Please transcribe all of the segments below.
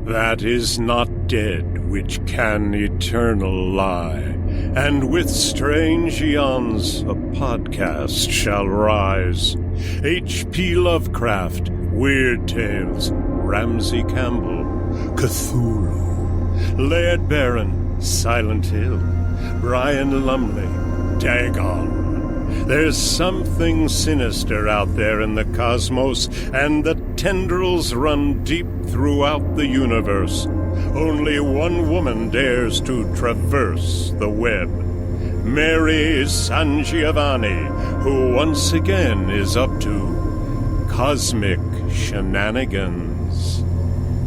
That is not dead which can eternal lie, and with strange eons a podcast shall rise. H.P. Lovecraft, Weird Tales, Ramsey Campbell, Cthulhu, Laird Barron, Silent Hill, Brian Lumley, Dagon. There's something sinister out there in the cosmos, and the tendrils run deep throughout the universe. Only one woman dares to traverse the web. Mary SanGiovanni, who once again is up to cosmic shenanigans.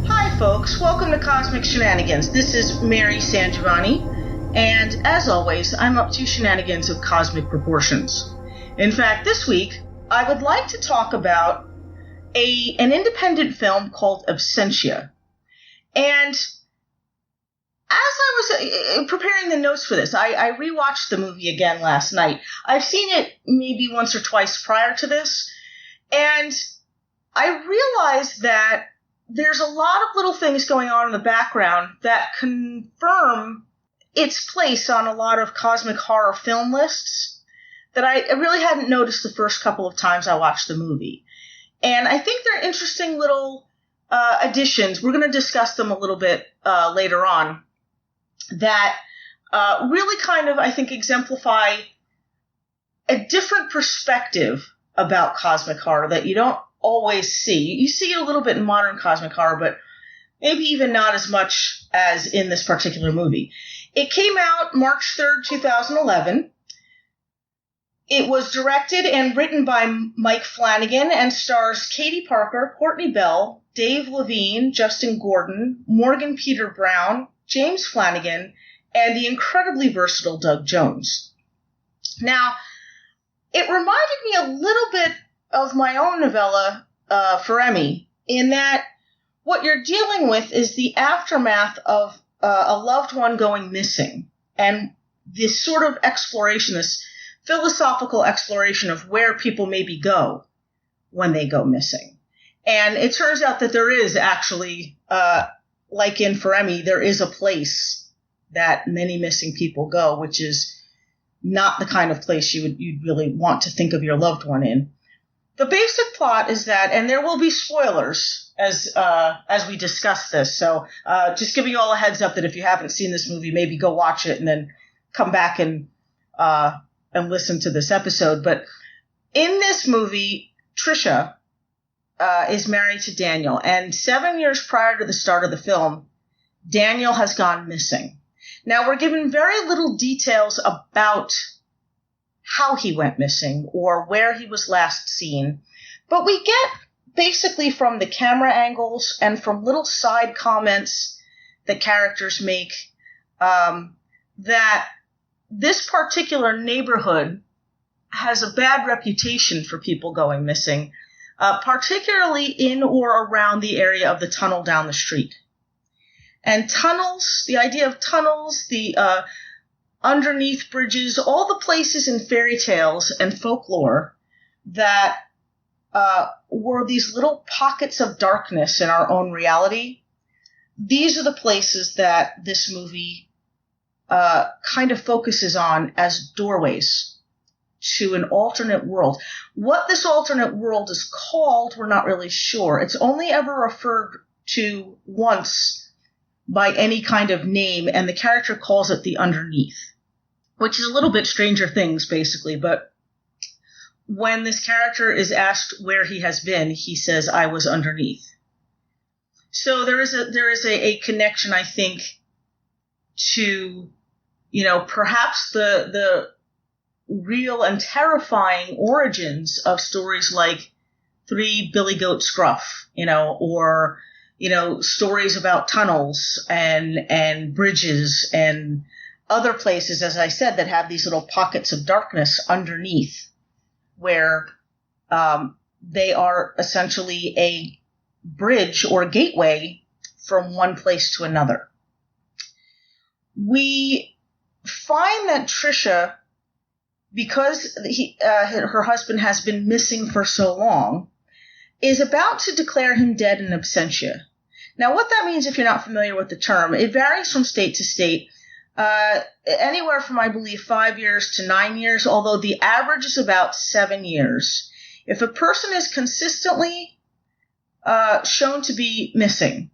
Hi folks, welcome to Cosmic Shenanigans. This is Mary SanGiovanni. And as always, I'm up to shenanigans of cosmic proportions. In fact, this week, I would like to talk about an independent film called Absentia. And as I was preparing the notes for this, I rewatched the movie again last night. I've seen it maybe once or twice prior to this, and I realized that there's a lot of little things going on in the background that confirm its place on a lot of cosmic horror film lists that I really hadn't noticed the first couple of times I watched the movie. And I think they're interesting little additions. We're going to discuss them a little bit later on that really kind of, I think, exemplify a different perspective about cosmic horror that you don't always see. You see it a little bit in modern cosmic horror, but maybe even not as much as in this particular movie. It came out March 3rd, 2011. It was directed and written by Mike Flanagan and stars Katie Parker, Courtney Bell, Dave Levine, Justin Gordon, Morgan Peter Brown, James Flanagan, and the incredibly versatile Doug Jones. Now, it reminded me a little bit of my own novella, For Emmy, in that what you're dealing with is the aftermath of a loved one going missing, and this sort of exploration, this philosophical exploration of where people maybe go when they go missing. And it turns out that there is actually, like in For Emmy, there is a place that many missing people go, which is not the kind of place you'd really want to think of your loved one in. The basic plot is that, and there will be spoilers as we discuss this, so just giving you all a heads up that if you haven't seen this movie, maybe go watch it and then come back and listen to this episode. But in this movie, Tricia is married to Daniel, and 7 years prior to the start of the film, Daniel has gone missing. Now, we're given very little details about how he went missing or where he was last seen, but we get basically from the camera angles and from little side comments that characters make that this particular neighborhood has a bad reputation for people going missing, particularly in or around the area of the tunnel down the street. And tunnels, the idea of tunnels, the underneath bridges, all the places in fairy tales and folklore that were these little pockets of darkness in our own reality. These are the places that this movie kind of focuses on as doorways to an alternate world. What this alternate world is called, we're not really sure. It's only ever referred to once by any kind of name, and the character calls it the underneath, which is a little bit Stranger Things, basically. But when this character is asked where he has been, he says, "I was underneath." So there is a connection, I think, to, perhaps the real and terrifying origins of stories like Three Billy Goat Scruff, or stories about tunnels and bridges and other places, as I said, that have these little pockets of darkness underneath, where they are essentially a bridge or gateway from one place to another. We find that Tricia, because her husband has been missing for so long, is about to declare him dead in absentia. Now, what that means, if you're not familiar with the term, it varies from state to state, anywhere from, I believe, 5 years to 9 years, although the average is about 7 years. If a person is consistently shown to be missing,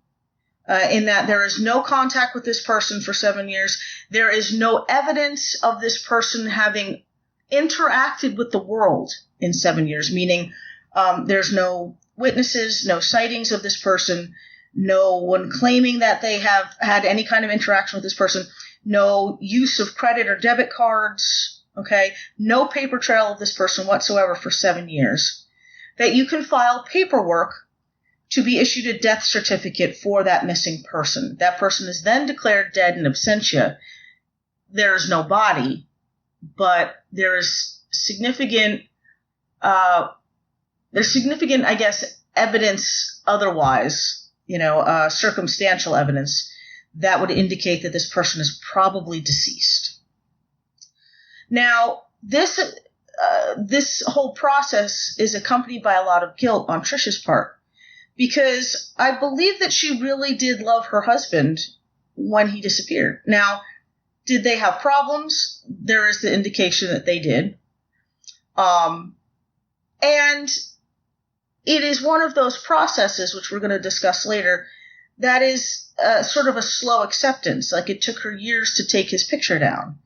in that there is no contact with this person for 7 years, there is no evidence of this person having interacted with the world in 7 years, meaning there's no witnesses, no sightings of this person, no one claiming that they have had any kind of interaction with this person, no use of credit or debit cards, okay, no paper trail of this person whatsoever for 7 years, that you can file paperwork to be issued a death certificate for that missing person. That person is then declared dead in absentia. There is no body, but there is significant, I guess, evidence otherwise, circumstantial evidence that would indicate that this person is probably deceased. Now, this whole process is accompanied by a lot of guilt on Tricia's part, because I believe that she really did love her husband when he disappeared. Now, did they have problems? There is the indication that they did. And it is one of those processes, which we're going to discuss later, that is sort of a slow acceptance. Like, it took her years to take his picture down.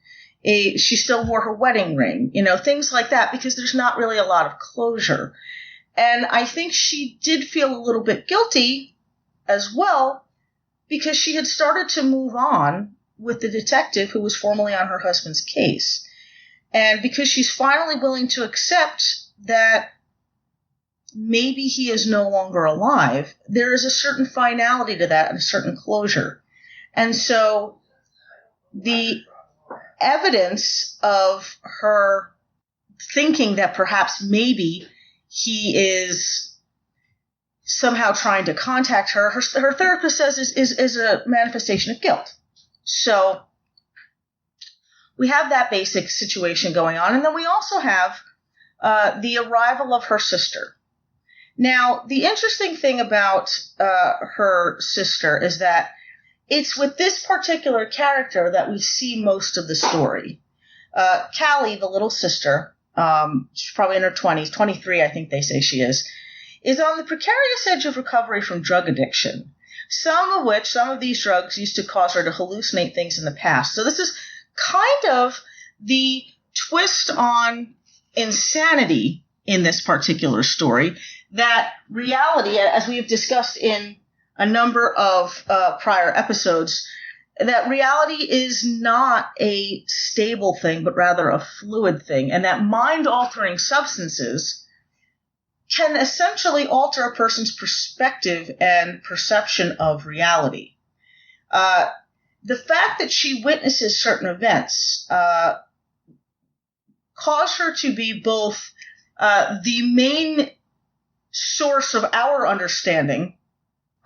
She still wore her wedding ring, things like that, because there's not really a lot of closure. And I think she did feel a little bit guilty as well, because she had started to move on with the detective who was formerly on her husband's case. And because she's finally willing to accept that maybe he is no longer alive, there is a certain finality to that and a certain closure. And so the evidence of her thinking that perhaps maybe he is somehow trying to contact her, her therapist says is a manifestation of guilt. So we have that basic situation going on. And then we also have the arrival of her sister. Now, the interesting thing about her sister is that it's with this particular character that we see most of the story. Callie, the little sister, she's probably in her 20s, 23 I think they say she is on the precarious edge of recovery from drug addiction, some of these drugs used to cause her to hallucinate things in the past. So this is kind of the twist on insanity in this particular story, that reality, as we have discussed in a number of prior episodes, that reality is not a stable thing, but rather a fluid thing, and that mind-altering substances can essentially alter a person's perspective and perception of reality. The fact that she witnesses certain events cause her to be both the main source of our understanding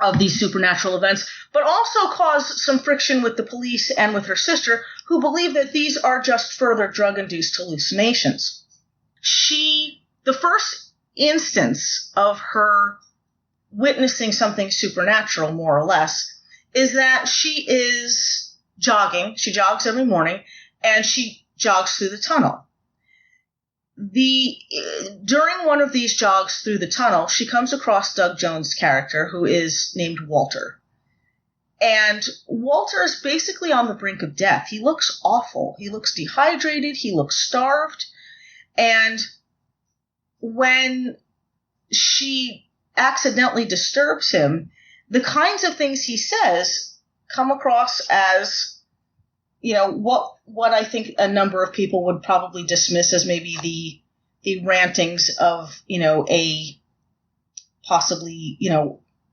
of these supernatural events, but also cause some friction with the police and with her sister, who believe that these are just further drug-induced hallucinations. The first instance of her witnessing something supernatural, more or less, is that she is jogging. She jogs every morning, and she jogs through the tunnel. During one of these jogs through the tunnel, she comes across Doug Jones' character, who is named Walter. And Walter is basically on the brink of death. He looks awful. He looks dehydrated. He looks starved. And when she accidentally disturbs him, the kinds of things he says come across as, what I think a number of people would probably dismiss as maybe the rantings of, a possibly,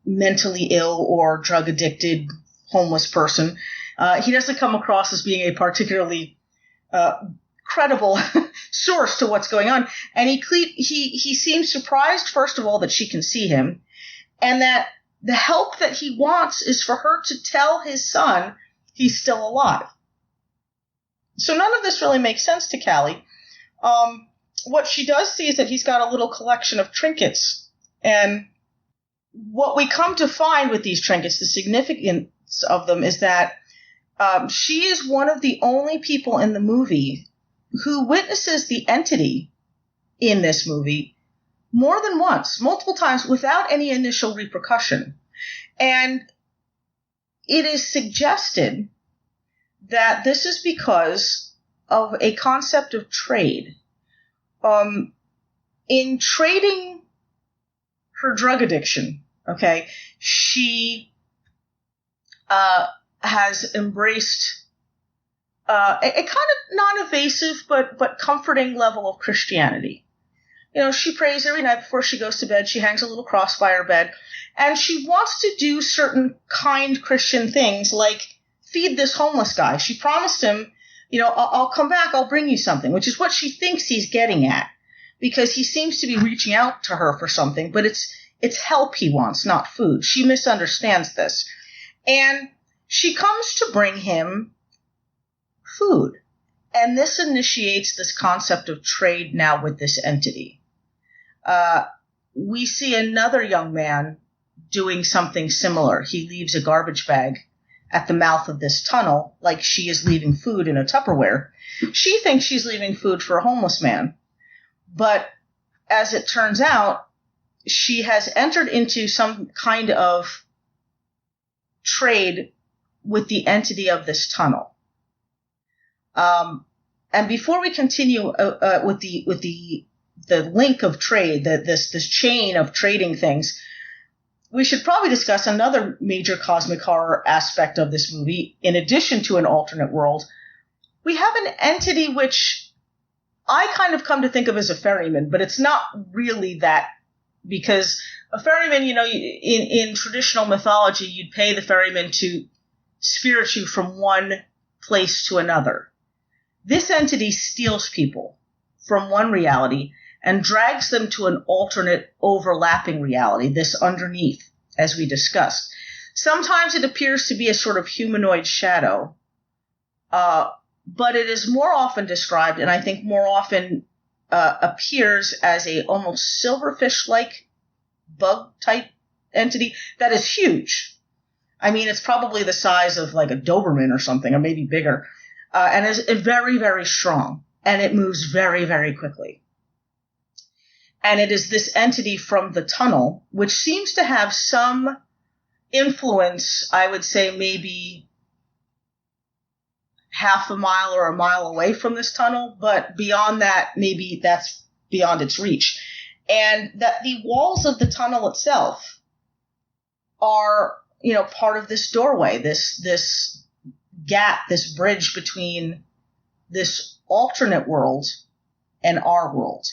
mentally ill or drug addicted homeless person. He doesn't come across as being a particularly credible source to what's going on. And he seems surprised, first of all, that she can see him, and that the help that he wants is for her to tell his son he's still alive. So none of this really makes sense to Callie. What she does see is that he's got a little collection of trinkets, and what we come to find with these trinkets, the significance of them, is that she is one of the only people in the movie who witnesses the entity in this movie more than once, multiple times, without any initial repercussion. And it is suggested that this is because of a concept of trade. In trading her drug addiction, okay, she has embraced a kind of non-evasive but comforting level of Christianity. You know, she prays every night before she goes to bed. She hangs a little cross by her bed. And she wants to do certain kind Christian things, like feed this homeless guy. She promised him, you know, I'll come back, I'll bring you something, which is what she thinks he's getting at, because he seems to be reaching out to her for something, but it's help he wants, not food. She misunderstands this. And she comes to bring him food. And this initiates this concept of trade now with this entity. We see another young man doing something similar. He leaves a garbage bag at the mouth of this tunnel, like she is leaving food in a Tupperware. She thinks she's leaving food for a homeless man. But as it turns out, she has entered into some kind of trade with the entity of this tunnel. And before we continue with the link of trade, this chain of trading things, we should probably discuss another major cosmic horror aspect of this movie. In addition to an alternate world, we have an entity which I kind of come to think of as a ferryman, but it's not really that, because a ferryman, you know, in traditional mythology, you'd pay the ferryman to spirit you from one place to another. This entity steals people from one reality and drags them to an alternate overlapping reality, this underneath, as we discussed. Sometimes it appears to be a sort of humanoid shadow, but it is more often described, and I think more often appears as a almost silverfish-like bug-type entity that is huge. I mean, it's probably the size of like a Doberman or something, or maybe bigger, and is very, very strong, and it moves very, very quickly. And it is this entity from the tunnel, which seems to have some influence, I would say maybe half a mile or a mile away from this tunnel, but beyond that, maybe that's beyond its reach. And that the walls of the tunnel itself are, you know, part of this doorway, this gap, this bridge between this alternate world and our world.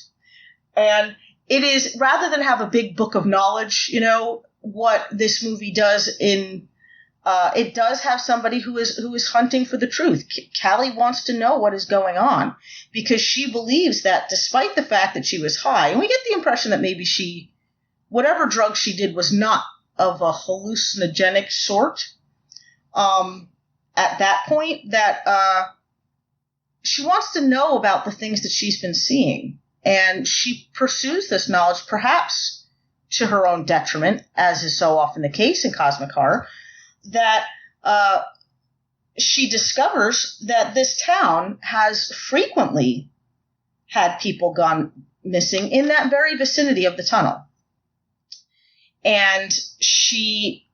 And it is, rather than have a big book of knowledge, you know, what this movie does it does have somebody who is hunting for the truth. Callie wants to know what is going on, because she believes that despite the fact that she was high, and we get the impression that maybe whatever drug she did was not of a hallucinogenic sort, at that point, that she wants to know about the things that she's been seeing. And she pursues this knowledge, perhaps to her own detriment, as is so often the case in cosmic horror, that she discovers that this town has frequently had people gone missing in that very vicinity of the tunnel. And she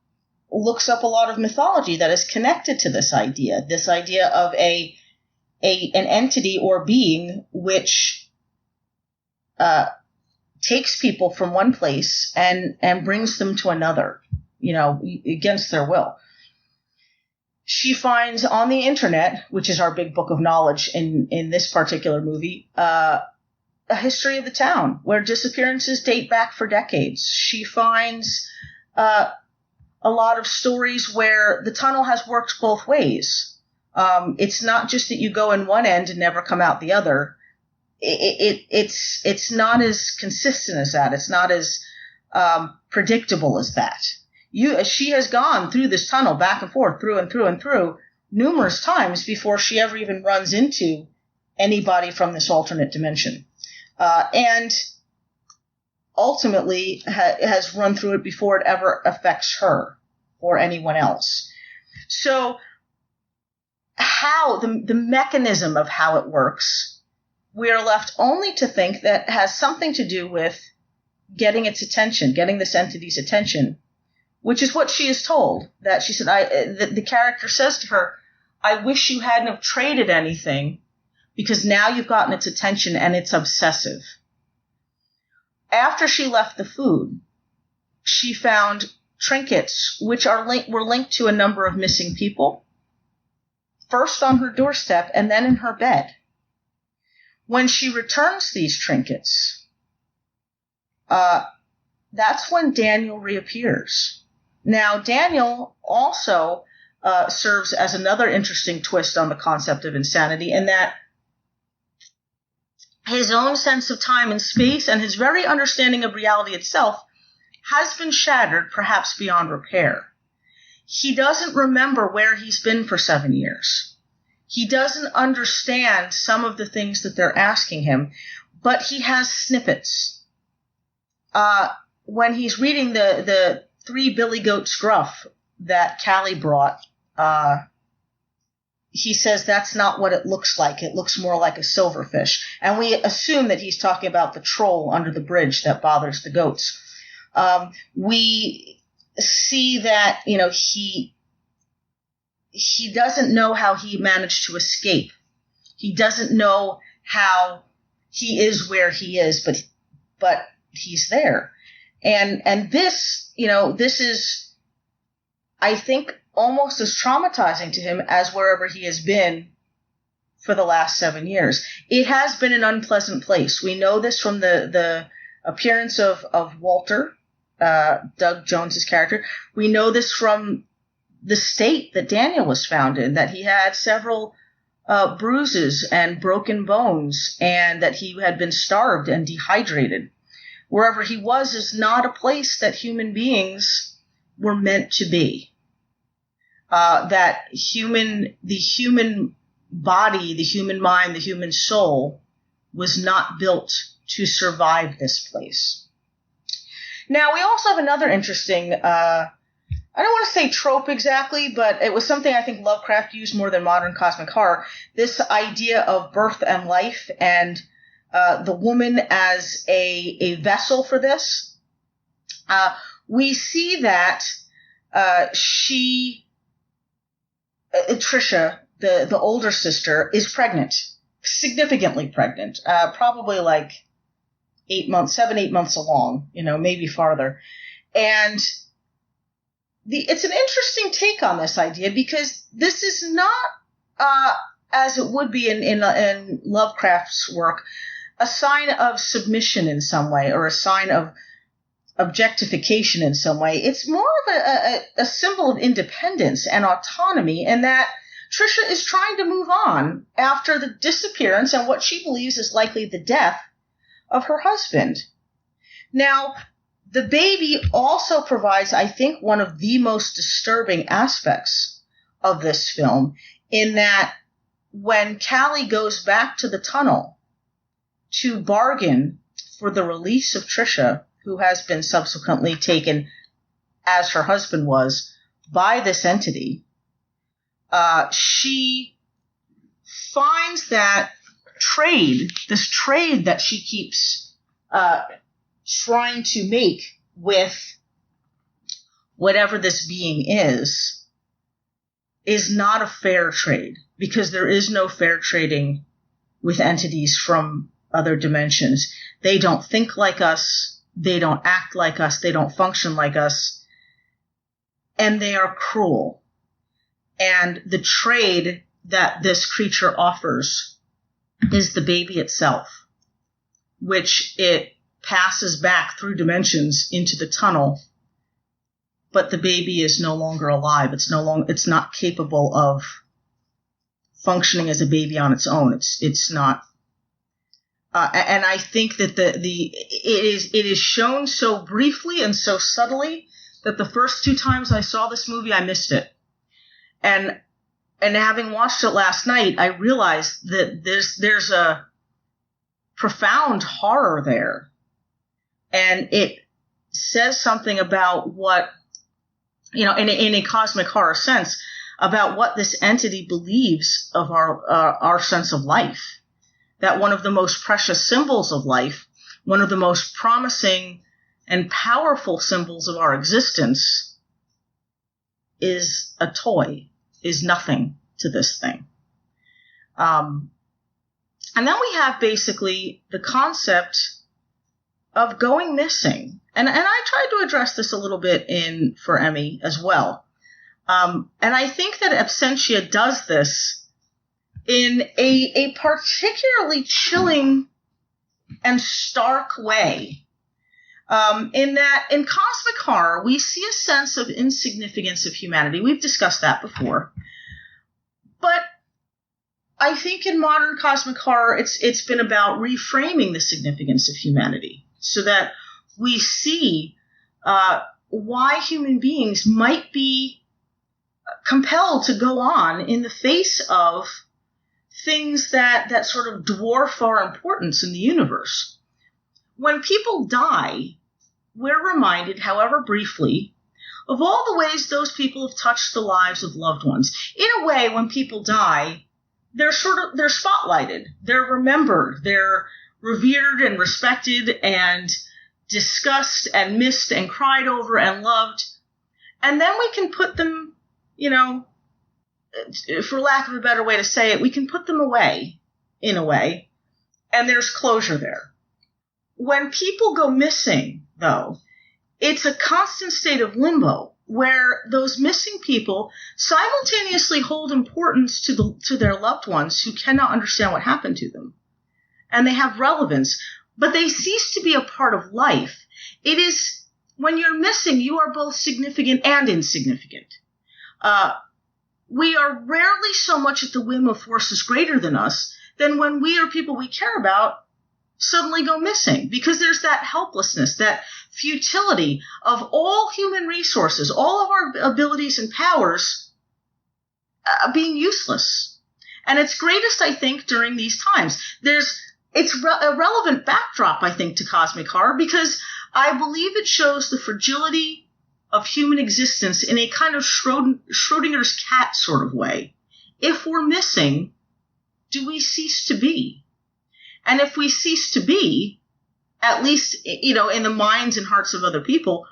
looks up a lot of mythology that is connected to this idea of an entity or being which takes people from one place and brings them to another, you know, against their will. She finds on the internet, which is our big book of knowledge in this particular movie, a history of the town where disappearances date back for decades. She finds a lot of stories where the tunnel has worked both ways. It's not just that you go in one end and never come out the other. It's not as consistent as that. It's not as predictable as that. She has gone through this tunnel back and forth, through and through and through, numerous times before she ever even runs into anybody from this alternate dimension. And ultimately has run through it before it ever affects her or anyone else. So how the mechanism of how it works, we are left only to think that has something to do with getting its attention, getting this entity's attention, which is what she is told. That she said, the character says to her, "I wish you hadn't have traded anything, because now you've gotten its attention and it's obsessive." After she left the food, she found trinkets which were linked to a number of missing people, first on her doorstep and then in her bed. When she returns these trinkets, that's when Daniel reappears. Now, Daniel also serves as another interesting twist on the concept of insanity, in that his own sense of time and space and his very understanding of reality itself has been shattered, perhaps beyond repair. He doesn't remember where he's been for 7 years. He doesn't understand some of the things that they're asking him, but he has snippets. When he's reading the 3 billy goats gruff that Callie brought, he says that's not what it looks like. It looks more like a silverfish. And we assume that he's talking about the troll under the bridge that bothers the goats. We see that, he doesn't know how he managed to escape. He doesn't know how he is where he is, but he's there. And this, this is, I think, almost as traumatizing to him as wherever he has been for the last 7 years. It has been an unpleasant place. We know this from the appearance of Walter, Doug Jones's character. We know this from the state that Daniel was found in, that he had several bruises and broken bones, and that he had been starved and dehydrated. Wherever he was is not a place that human beings were meant to be. The human body, the human mind, the human soul was not built to survive this place. Now, we also have another interesting, I don't want to say trope exactly, but it was something I think Lovecraft used more than modern cosmic horror. This idea of birth and life, and the woman as a vessel for this. We see that Tricia, the older sister, is pregnant, significantly pregnant, probably like 8 months along, maybe farther. And it's an interesting take on this idea, because this is not, as it would be in Lovecraft's work, a sign of submission in some way, or a sign of objectification in some way. It's more of a symbol of independence and autonomy, and that Tricia is trying to move on after the disappearance and what she believes is likely the death of her husband. Now, the baby also provides, I think, one of the most disturbing aspects of this film, in that when Callie goes back to the tunnel to bargain for the release of Tricia, who has been subsequently taken, as her husband was, by this entity, she finds that this trade that she keeps trying to make with whatever this being is not a fair trade, because there is no fair trading with entities from other dimensions. They don't think like us. They don't act like us. They don't function like us. And they are cruel. And the trade that this creature offers is the baby itself, which it passes back through dimensions into the tunnel. But the baby is no longer alive. It's not capable of functioning as a baby on its own. It's not. And I think that it is shown so briefly and so subtly that the first 2 times I saw this movie, I missed it. And having watched it last night, I realized that there's a profound horror there And it says something about what, in a cosmic horror sense, about what this entity believes of our sense of life. That one of the most precious symbols of life, one of the most promising and powerful symbols of our existence, is a toy, is nothing to this thing. And then we have basically the concept of going missing. And I tried to address this a little bit for Emmy as well. And I think that Absentia does this in a particularly chilling and stark way. In that, in cosmic horror, we see a sense of insignificance of humanity. We've discussed that before. But I think in modern cosmic horror, it's been about reframing the significance of humanity so that we see why human beings might be compelled to go on in the face of things that sort of dwarf our importance in the universe. When people die, we're reminded, however briefly, of all the ways those people have touched the lives of loved ones. In a way, when people die, they're spotlighted, they're remembered, they're revered and respected and discussed and missed and cried over and loved. And then we can put them, for lack of a better way to say it, we can put them away, in a way, and there's closure there. When people go missing, though, it's a constant state of limbo where those missing people simultaneously hold importance to their loved ones who cannot understand what happened to them. And they have relevance, but they cease to be a part of life. It is, when you're missing, you are both significant and insignificant. We are rarely so much at the whim of forces greater than us than when we or people we care about suddenly go missing, because there's that helplessness, that futility of all human resources, all of our abilities and powers being useless. And it's greatest, I think, during these times. It's a relevant backdrop, I think, to cosmic horror, because I believe it shows the fragility of human existence in a kind of Schrodinger's cat sort of way. If we're missing, do we cease to be? And if we cease to be, at least, in the minds and hearts of other people,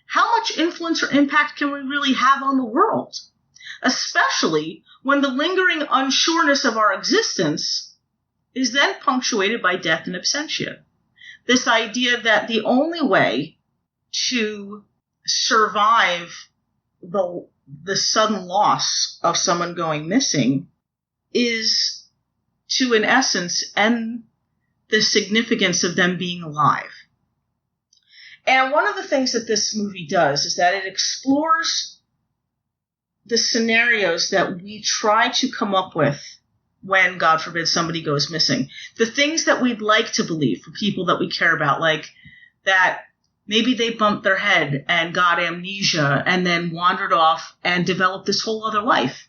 how much influence or impact can we really have on the world? Especially when the lingering unsureness of our existence is then punctuated by death and absentia. This idea that the only way to survive the sudden loss of someone going missing is to, in essence, end the significance of them being alive. And one of the things that this movie does is that it explores the scenarios that we try to come up with when, God forbid, somebody goes missing. The things that we'd like to believe for people that we care about, like that maybe they bumped their head and got amnesia and then wandered off and developed this whole other life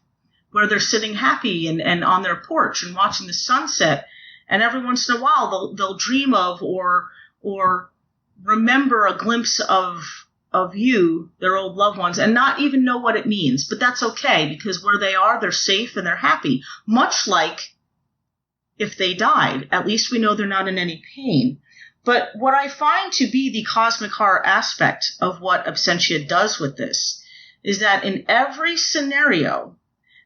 where they're sitting happy and on their porch and watching the sunset. And every once in a while, they'll dream of or remember a glimpse of you, their old loved ones, and not even know what it means. But that's okay, because where they are, they're safe and they're happy. Much like if they died, at least we know they're not in any pain. But what I find to be the cosmic horror aspect of what Absentia does with this is that in every scenario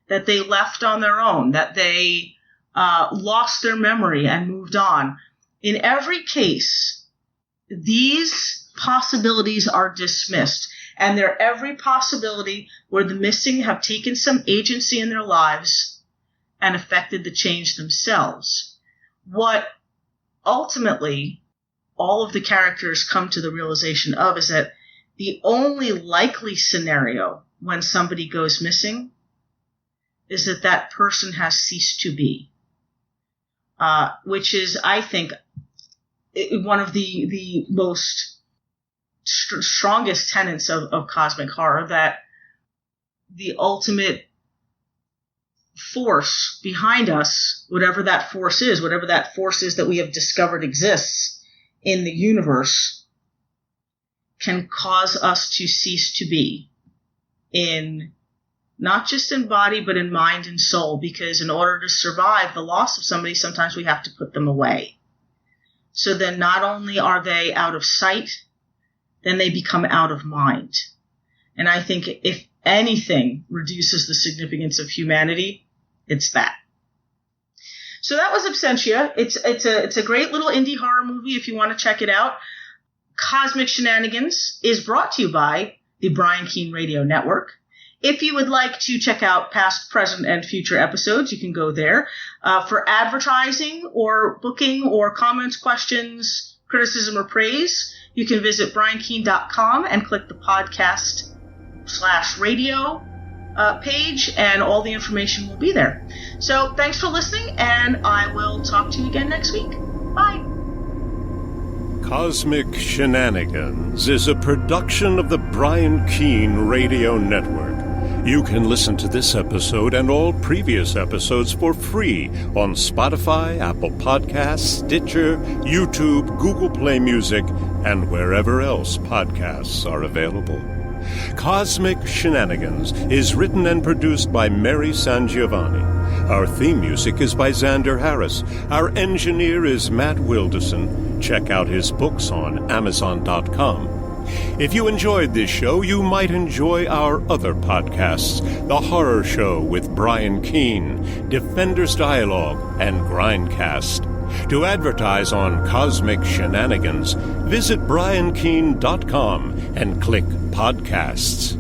that they left on their own, that they lost their memory and moved on. In every case, these possibilities are dismissed, and they're every possibility where the missing have taken some agency in their lives and affected the change themselves. What ultimately all of the characters come to the realization of is that the only likely scenario when somebody goes missing is that person has ceased to be. Which is, I think, one of the most strongest tenets of cosmic horror, that the ultimate force behind us, whatever that force is that we have discovered exists in the universe, can cause us to cease to be, in not just in body, but in mind and soul, because in order to survive the loss of somebody, sometimes we have to put them away. So then not only are they out of sight, then they become out of mind. And I think if anything reduces the significance of humanity, it's that. So that was Absentia. It's a great little indie horror movie if you want to check it out. Cosmic Shenanigans is brought to you by the Brian Keene Radio Network. If you would like to check out past, present, and future episodes, you can go there. For advertising or booking or comments, questions, criticism, or praise, you can visit briankeene.com and click the podcast/radio page, and all the information will be there. So thanks for listening, and I will talk to you again next week. Bye. Cosmic Shenanigans is a production of the Brian Keene Radio Network. You can listen to this episode and all previous episodes for free on Spotify, Apple Podcasts, Stitcher, YouTube, Google Play Music, and wherever else podcasts are available. Cosmic Shenanigans is written and produced by Mary SanGiovanni. Our theme music is by Xander Harris. Our engineer is Matt Wilderson. Check out his books on Amazon.com. If you enjoyed this show, you might enjoy our other podcasts, The Horror Show with Brian Keene, Defenders Dialogue, and Grindcast. To advertise on Cosmic Shenanigans, visit briankeene.com and click Podcasts.